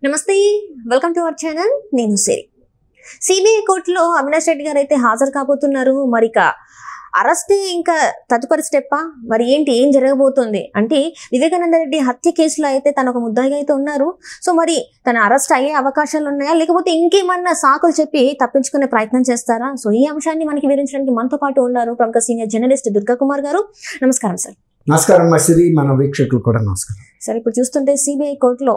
నమస్తే, welcome to our channel. నేను సిరి. CBI కోర్టులో అవినాష్ రెడ్డి గారు అయితే హాజరు కాబోతున్నారు. మరి అరెస్ట్ ఇంకా తదుపరి స్టెప్పా, మరి ఏం జరగబోతుంది అంటే వివేకానంద రెడ్డి హత్య కేసులో అయితే తన ఒక ముద్దాయిగా అయితే ఉన్నారు. సో మరి తన అరెస్ట్ అయ్యే అవకాశాలు ఉన్నాయా, లేకపోతే ఇంకేమన్నా సాకులు చెప్పి తప్పించుకునే ప్రయత్నం చేస్తారా? సో ఈ అంశాన్ని మనకి వివరించడానికి మనతో పాటు ఉన్నారు ప్రముఖ సీనియర్ జర్నలిస్ట్ దుర్గా కుమార్ గారు. నమస్కారం సార్. నమస్కారం సిరి, మన వీక్షకులు కూడా నమస్కారం. సార్, ఇప్పుడు చూస్తుంటే సిబిఐ కోర్టులో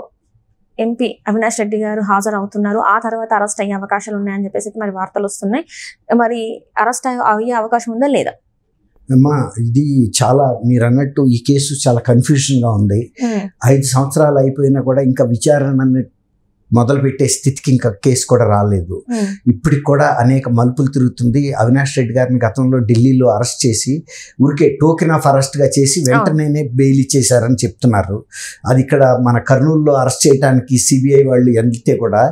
ఎంపీ అవినాష్ రెడ్డి గారు హాజరు అవుతున్నారు. ఆ తర్వాత అరెస్ట్ అయ్యే అవకాశాలు ఉన్నాయని చెప్పేసి మరి వార్తలు వస్తున్నాయి. మరి అరెస్ట్ అయ్యే అవకాశం ఉందా లేదా? అమ్మా, ఇది చాలా మీరు అన్నట్టు ఈ కేసు చాలా కన్ఫ్యూజన్గా ఉంది. 5 సంవత్సరాలు అయిపోయినా కూడా ఇంకా విచారణ మొదలు పెట్టే స్థితికి ఇంకా కేసు కూడా రాలేదు. ఇప్పటికి కూడా అనేక మలుపులు తిరుగుతుంది. అవినాష్ రెడ్డి గారిని గతంలో ఢిల్లీలో అరెస్ట్ చేసి ఊరికే టోకెన్ ఆఫ్ అరెస్ట్గా చేసి వెంటనే బెయిల్ ఇచ్చేశారని చెప్తున్నారు. అది ఇక్కడ మన కర్నూలులో అరెస్ట్ చేయడానికి సిబిఐ వాళ్ళు వెళ్తే కూడా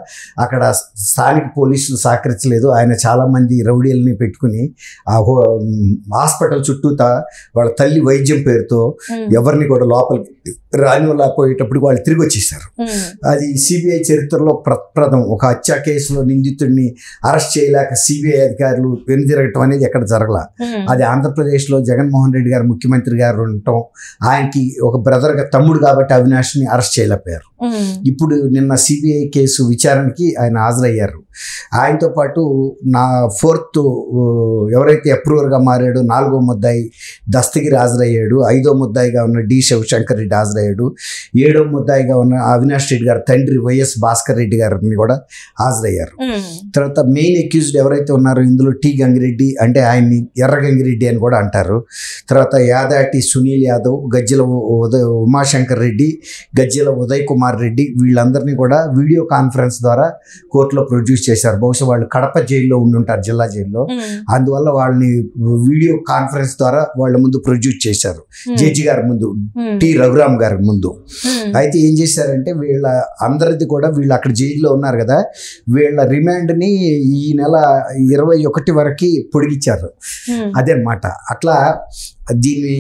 అక్కడ స్థానిక పోలీసులు సహకరించలేదు. ఆయన చాలామంది రౌడీలని పెట్టుకుని ఆ హాస్పిటల్ చుట్టూతా వాళ్ళ తల్లి వైద్యం పేరుతో ఎవరిని కూడా లోపలికి రానివ్వలేకపోయేటప్పుడు వాళ్ళు తిరిగి వచ్చేసారు. అది సిబిఐ చరిత్రలో ప్రప్రథం. ఒక హత్య కేసులో నిందితుడిని అరెస్ట్ చేయలేక సిబిఐ అధికారులు వెనుదిరగటం అనేది ఎక్కడ జరగల. అది ఆంధ్రప్రదేశ్లో జగన్మోహన్ రెడ్డి గారు ముఖ్యమంత్రి గారు ఉండటం, ఆయనకి ఒక బ్రదర్గా తమ్ముడు కాబట్టి అవినాష్ని అరెస్ట్ చేయలేకపోయారు. ఇప్పుడు నిన్న సిబిఐ కేసు విచారణకి ఆయన హాజరయ్యారు. ఆయనతో పాటు నా 4th ఎవరైతే అప్రూవర్గా మారాడో 4వ ముద్దాయి దస్తగిరి హాజరయ్యాడు. 5వ ముద్దాయిగా ఉన్న డి శివశంకర్ రెడ్డి హాజరయ్యాడు. 7వ ముద్దాయిగా ఉన్న అవినాష్ రెడ్డి గారు తండ్రి వైఎస్ భాస్కర్ రెడ్డి గారిని కూడా హాజరయ్యారు. తర్వాత మెయిన్ అక్యూజ్డ్ ఎవరైతే ఉన్నారో ఇందులో టి గంగిరెడ్డి, అంటే ఆయన్ని ఎర్ర గంగిరెడ్డి అని కూడా అంటారు. తర్వాత యాదాటి సునీల్ యాదవ్, గజ్జల ఉమాశంకర్ రెడ్డి, గజ్జల ఉదయ్ కుమార్ రెడ్డి, వీళ్ళందరినీ కూడా వీడియో కాన్ఫరెన్స్ ద్వారా కోర్టులో ప్రొడ్యూస్ చేశారు. బహుశా వాళ్ళు కడప జైల్లో ఉండుంటారు, జిల్లా జైల్లో. అందువల్ల వాళ్ళని వీడియో కాన్ఫరెన్స్ ద్వారా వాళ్ళ ముందు ప్రొడ్యూస్ చేశారు, జడ్జి గారి ముందు, టి రఘురామ్ గారి ముందు. అయితే ఏం చేశారంటే వీళ్ళ అందరిది కూడా వీళ్ళు అక్కడ జైల్లో ఉన్నారు కదా, వీళ్ళ రిమాండ్ని ఈ నెల 21 వరకు పొడిగించారు. అదనమాట. అట్లా దీన్ని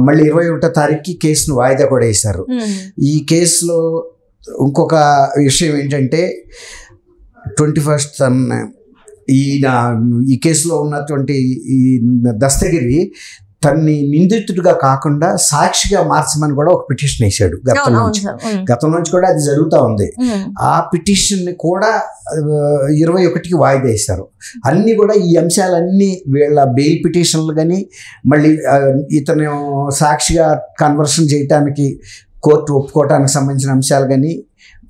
మళ్ళీ 21వ తారీఖుకి కేసును వాయిదా కూడా వేశారు. ఈ కేసులో ఇంకొక విషయం ఏంటంటే 21st ఈ కేసులో ఉన్నటువంటి ఈ దస్తగిరి తన్ని నిందితుడిగా కాకుండా సాక్షిగా మార్చమని కూడా ఒక పిటిషన్ వేశాడు గతం నుంచి కూడా అది జరుగుతూ ఉంది. ఆ పిటిషన్ని కూడా 21కి వాయిదా వేశారు. అన్నీ కూడా ఈ అంశాలన్నీ వీళ్ళ బెయిల్ పిటిషన్లు కానీ మళ్ళీ ఇతను సాక్షిగా కన్వర్షన్ చేయటానికి కోర్టు ఒప్పుకోవటానికి సంబంధించిన అంశాలు కానీ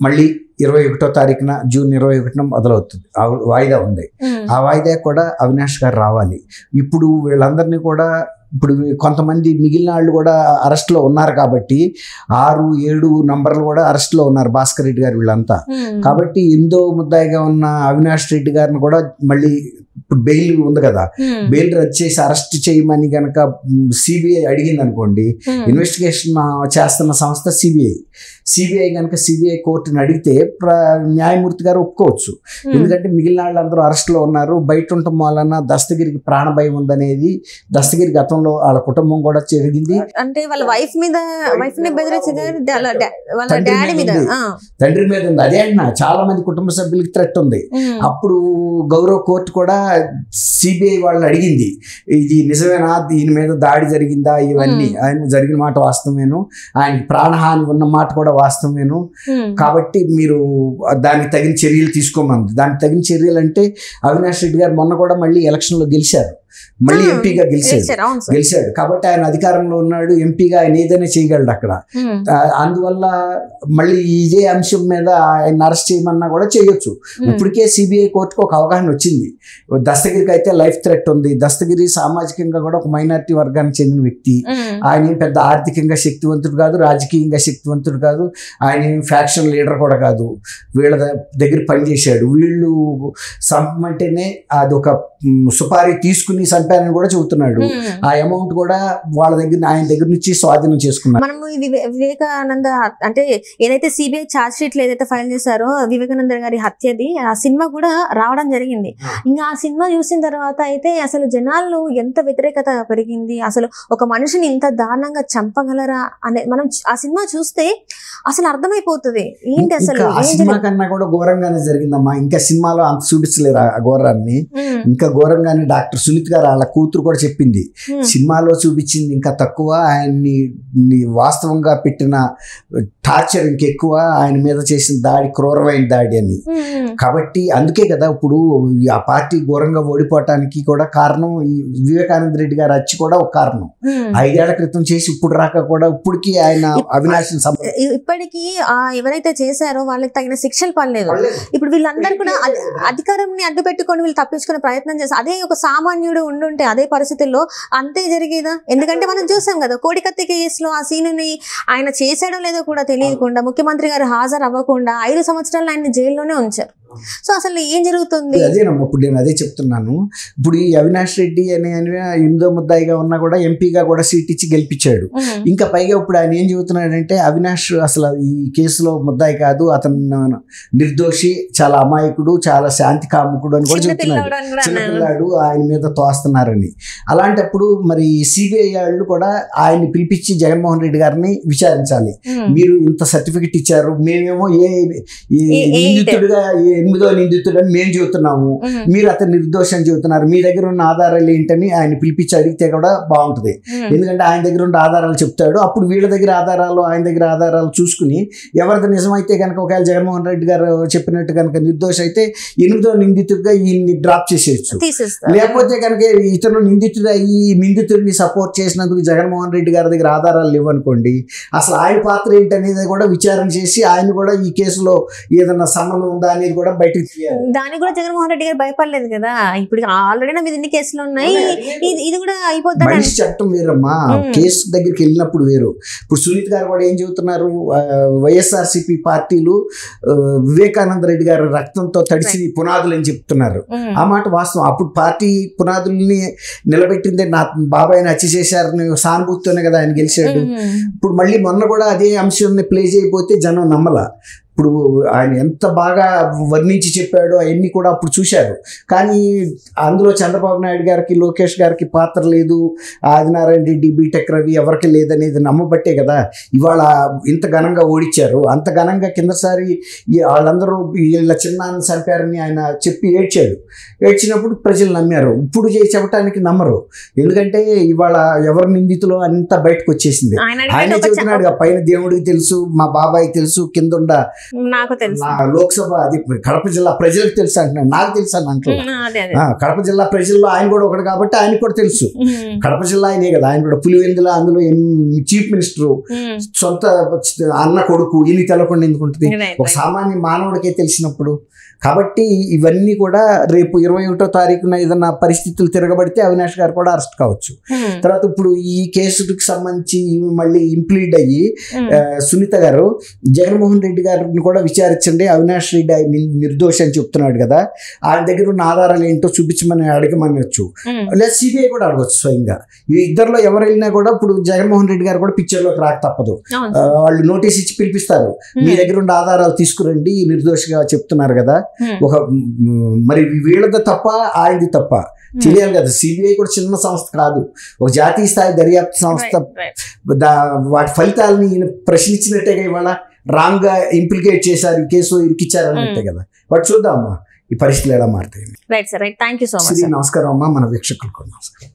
మళ్ళీ 21వ తారీఖున జూన్ 21న మొదలవుతుంది. వాయిదా ఉంది. ఆ వాయిదా కూడా అవినాష్ గారు రావాలి. ఇప్పుడు వీళ్ళందరినీ కూడా ఇప్పుడు కొంతమంది మిగిలిన వాళ్ళు కూడా అరెస్ట్లో ఉన్నారు కాబట్టి 6, 7 నంబర్లు కూడా అరెస్ట్లో ఉన్నారు, భాస్కర్ రెడ్డి గారు వీళ్ళంతా. కాబట్టి 8వ ముద్దాయిగా ఉన్న అవినాష్ రెడ్డి గారిని కూడా మళ్ళీ ఇప్పుడు బెయిల్ ఉంది కదా, బెయిల్ రద్దు చేసి అరెస్ట్ చేయమని కనుక సిబిఐ అడిగింది అనుకోండి, ఇన్వెస్టిగేషన్ చేస్తున్న సంస్థ సిబిఐ కనుక సిబిఐ కోర్టుని అడిగితే న్యాయమూర్తి గారు ఒప్పుకోవచ్చు. ఎందుకంటే మిగిలిన వాళ్ళందరూ అరెస్ట్లో ఉన్నారు, బయట ఉండటం వలన దస్తగిరికి ప్రాణభయం ఉందనేది దస్తగిరి గతంలో వాళ్ళ కుటుంబం కూడా జరిగింది. అంటే వాళ్ళ తండ్రి మీద ఉంది. అదే అంటున్నా, చాలా మంది కుటుంబ సభ్యులకి థ్రెట్ ఉంది. అప్పుడు గౌరవ కోర్టు కూడా సిబిఐ వాళ్ళని అడిగింది, ఇది నిజమేనా, దీని మీద దాడి జరిగిందా, ఇవన్నీ. ఆయన జరిగిన మాట వాస్తవమేను, ఆయన ప్రాణహాని ఉన్న మాట కూడా వాస్తవమేను, కాబట్టి మీరు దానికి తగిన చర్యలు తీసుకోమంది. దానికి తగిన చర్యలు అంటే అవినాష్ రెడ్డి గారు మొన్న కూడా మళ్ళీ ఎలక్షన్లో గెలిచారు, మళ్ళీ ఎంపీగా గెలిచాడు కాబట్టి ఆయన అధికారంలో ఉన్నాడు, ఎంపీగా ఆయన ఏదైనా చేయగలడు అక్కడ. అందువల్ల మళ్ళీ ఇదే అంశం మీద ఆయన అరెస్ట్ చేయమన్నా కూడా చేయొచ్చు. ఇప్పటికే సిబిఐ కోర్టుకు ఒక అవగాహన వచ్చింది. దస్తగిరికి అయితే లైఫ్ థ్రెట్ ఉంది. దస్తగిరి సామాజికంగా కూడా ఒక మైనారిటీ వర్గానికి చెందిన వ్యక్తి. ఆయన పెద్ద ఆర్థికంగా శక్తివంతుడు కాదు, రాజకీయంగా శక్తివంతుడు కాదు, ఆయన ఫ్యాక్షన్ లీడర్ కూడా కాదు. వీళ్ళ దగ్గర పనిచేశాడు. వీళ్ళు సంపమంటేనే అది ఒక సుపారీ తీసుకుని చంపారని కూడా చెబుతున్నాడు. ఆ అమౌంట్ కూడా వాళ్ళ దగ్గర ఆయన దగ్గర నుంచి స్వాధీనం చేసుకున్నారు. మనం వివేకానంద అంటే ఏదైతే సిబిఐ ఛార్జ్ షీట్లు ఏదైతే ఫైల్ చేశారో వివేకానంద గారి హత్యది, ఆ సినిమా కూడా రావడం జరిగింది. ఇంకా ఆ సినిమా చూసిన తర్వాత అయితే అసలు జనాల్లో ఎంత వ్యతిరేకత పెరిగింది, అసలు ఒక మనిషిని ఇంత దారుణంగా చంపగలరా అనే మనం ఆ సినిమా చూస్తే అసలు అర్థమైపోతుంది ఏంటి అసలు. ఆ సినిమా కన్నా కూడా ఘోరంగానే జరిగిందమ్మా. ఇంకా సినిమాలో అంత చూపించలేరు ఆ ఘోరాన్ని. ఇంకా ఘోరంగానే డాక్టర్ సునీత్ గారు వాళ్ళ కూతురు కూడా చెప్పింది, సినిమాలో చూపించింది ఇంకా తక్కువ, ఆయన్ని వాస్తవంగా పెట్టిన టార్చర్ ఇంకెక్కువ, ఆయన మీద చేసిన దాడి క్రూరమైన దాడి అని. కాబట్టి అందుకే కదా ఇప్పుడు ఆ పార్టీ ఘోరంగా ఓడిపోవటానికి కూడా కారణం ఈ వివేకానంద రెడ్డి గారు వచ్చి కూడా ఒక కారణం. 5 ఏళ్ల క్రితం చేసి ఇప్పుడు రాక కూడా ఇప్పటికీ ఆయన అవినాశం ఇప్పటికీ ఎవరైతే చేశారో వాళ్ళకి తగిన శిక్షలు పడలేదు. ఇప్పుడు వీళ్ళందరూ కూడా అధికారాన్ని అడ్డు పెట్టుకొని వీళ్ళు తప్పించుకునే ప్రయత్నం చేస్తారు. అదే ఒక సామాన్యుడు ఉండుంటే అదే పరిస్థితుల్లో అంతే జరిగేదా? ఎందుకంటే మనం చూసాం కదా కోడికత్తి కేసులో ఆ సీనుని ఆయన చేసాడో లేదో కూడా తెలియకుండా ముఖ్యమంత్రి గారు హాజరు అవ్వకుండా 5 సంవత్సరాలు ఆయన జైల్లోనే ఉంచారు. సో అసలు ఏం జరుగుతుంది? అదేనమ్మా ఇప్పుడు నేను అదే చెప్తున్నాను. ఇప్పుడు ఈ అవినాష్ రెడ్డి అనే 8వ ముద్దాయిగా ఉన్నా కూడా ఎంపీగా కూడా సీట్ ఇచ్చి గెలిపించాడు. ఇంకా పైగా ఇప్పుడు ఆయన ఏం చెబుతున్నాడంటే అవినాష్ అసలు ఈ కేసులో ముద్దాయి కాదు, అతను నిర్దోషి, చాలా అమాయకుడు, చాలా శాంతి కాముకుడు అని కూడా చెబుతున్నాడు. చిన్నపిల్లాడు, ఆయన మీద తోస్తున్నారని. అలాంటప్పుడు మరి సిబిఐ వాళ్ళు కూడా ఆయన్ని పిలిపించి జగన్మోహన్ రెడ్డి గారిని విచారించాలి. మీరు ఇంత సర్టిఫికెట్ ఇచ్చారు, మేమేమో నిందితుడిగా 8వ నిందితుడు అని మేము చెబుతున్నాము, మీరు అతను నిర్దోషం చెబుతున్నారు, మీ దగ్గర ఉన్న ఆధారాలు ఏంటని ఆయన పిలిపించి అడిగితే కూడా బాగుంటుంది. ఎందుకంటే ఆయన దగ్గర ఉన్న ఆధారాలు చెప్తాడు. అప్పుడు వీళ్ళ దగ్గర ఆధారాలు ఆయన దగ్గర ఆధారాలు చూసుకుని ఎవరిది నిజమైతే కనుక ఒకవేళ జగన్మోహన్ రెడ్డి గారు చెప్పినట్టు కనుక నిర్దోష అయితే 8వ నిందితుడిగా ఈయన్ని డ్రాప్ చేసేయచ్చు. లేకపోతే కనుక ఇతను నిందితుడు అయ్యి నిందితుడిని సపోర్ట్ చేసినందుకు జగన్మోహన్ రెడ్డి గారి దగ్గర ఆధారాలు లేవనుకోండి, అసలు ఆయన పాత్ర ఏంటనేది కూడా విచారణ చేసి ఆయన కూడా ఈ కేసులో ఏదన్నా సంబంధం ఉందా అనేది కూడా బయటకు తీయాలి. దానికి కూడా జగన్మోహన్ రెడ్డి గారు భయపడలేదు కదా. ఇప్పుడు ఆల్రెడీ నా మీద ఇన్ని కేసులు ఉన్నాయి, ఇది కూడా అయిపోతుంది. మనిషి చట్టం వేరమ్మా, కేసు దగ్గరికి వెళ్ళినప్పుడు వేరు. ఇప్పుడు సునీత్ గారు కూడా ఏం చెబుతున్నారు, వైఎస్ఆర్సీపీ పార్టీలు వివేకానంద రెడ్డి గారి రక్తంతో తడిసి పునాదులు అని చెప్తున్నారు. ఆ మాట వాస్తవం. అప్పుడు పార్టీ పునాదుల్ని నిలబెట్టిందే నా బాబాయ్ని హత్య చేశారని సానుభూతితోనే కదా ఆయన గెలిచాడు. ఇప్పుడు మళ్ళీ మొన్న కూడా అదే అంశాన్ని ప్లే చేయబోతే జనం నమ్మల. ఇప్పుడు ఆయన ఎంత బాగా వర్ణించి చెప్పాడో అవన్నీ కూడా అప్పుడు చూశారు. కానీ అందులో చంద్రబాబు నాయుడు గారికి, లోకేష్ గారికి పాత్ర లేదు, ఆదినారాయణ రెడ్డి, బీటెక్ రవి ఎవరికి లేదనేది నమ్మబట్టే కదా ఇవాళ ఇంత ఘనంగా ఓడించారు. అంత ఘనంగా కిందసారి వాళ్ళందరూ వీళ్ళ చిన్నాన్ని చంపారని ఆయన చెప్పి ఏడ్చాడు. ఏడ్చినప్పుడు ప్రజలు నమ్మారు. ఇప్పుడు చెప్పడానికి నమ్మరు. ఎందుకంటే ఇవాళ ఎవరు నిందితులు అంత బయటకు వచ్చేసింది. ఆయనే చెబుతున్నాడు, పైన దేవుడికి తెలుసు, మా బాబాయ్కి తెలుసు, కింద ఉండ నాకు తెలుసు, లోక్సభ అది కడప జిల్లా ప్రజలకు తెలుసు అంటున్నాడు. నాకు తెలుసు అని అంటున్నా. కడప జిల్లా ప్రజల్లో ఆయన కూడా ఒకటి కాబట్టి ఆయనకు కూడా తెలుసు. కడప జిల్లా ఆయనే కదా, ఆయన కూడా పులివెందుల అందులో చీఫ్ మినిస్టర్, సొంత అన్న కొడుకు, ఇన్ని తెలకుండా ఎందుకు ఉంటుంది ఒక సామాన్య మానవుడికే తెలిసినప్పుడు. కాబట్టి ఇవన్నీ కూడా రేపు 21వ తారీఖున ఏదన్నా పరిస్థితులు తిరగబడితే అవినాష్ గారు కూడా అరెస్ట్ కావచ్చు. తర్వాత ఇప్పుడు ఈ కేసుకి సంబంధించి మళ్ళీ ఇంప్లీడ్ అయ్యి సునీత గారు జగన్మోహన్ రెడ్డి గారిని కూడా విచారించండి, అవినాష్ రెడ్డి నిర్దోషి అని చెప్తున్నాడు కదా, ఆయన దగ్గర ఉన్న ఆధారాలు ఏంటో చూపించమని అడగమనొచ్చు, లేదా సిబిఐ కూడా అడగచ్చు స్వయంగా. ఈ ఇద్దరిలో ఎవరు వెళ్ళినా కూడా ఇప్పుడు జగన్మోహన్ రెడ్డి గారు కూడా పిక్చర్లోకి రాక తప్పదు. వాళ్ళు నోటీస్ ఇచ్చి పిలిపిస్తారు, మీ దగ్గర ఉన్న ఆధారాలు తీసుకురండి, నిర్దోషిగా చెప్తున్నారు కదా. ఒక మరి వీళ్ళది తప్ప ఆయనది తప్ప తెలియాలి కదా. సిబిఐ కూడా చిన్న సంస్థ కాదు, ఒక జాతీయ స్థాయి దర్యాప్తు సంస్థ. వాటి ఫలితాలని ఈయన ప్రశ్నించినట్టేగా ఇవాళ రాంగ్ గా ఇంప్లికేట్ చేశారు, ఈ కేసు ఇరికిచ్చారు అన్నట్టే కదా. బట్ చూద్దామమ్మా ఈ పరిస్థితులు ఎలా మారుతాయి. Right sir, right. Thank you so much. నమస్కారం అమ్మా, మన వీక్షకులకు నమస్కారం.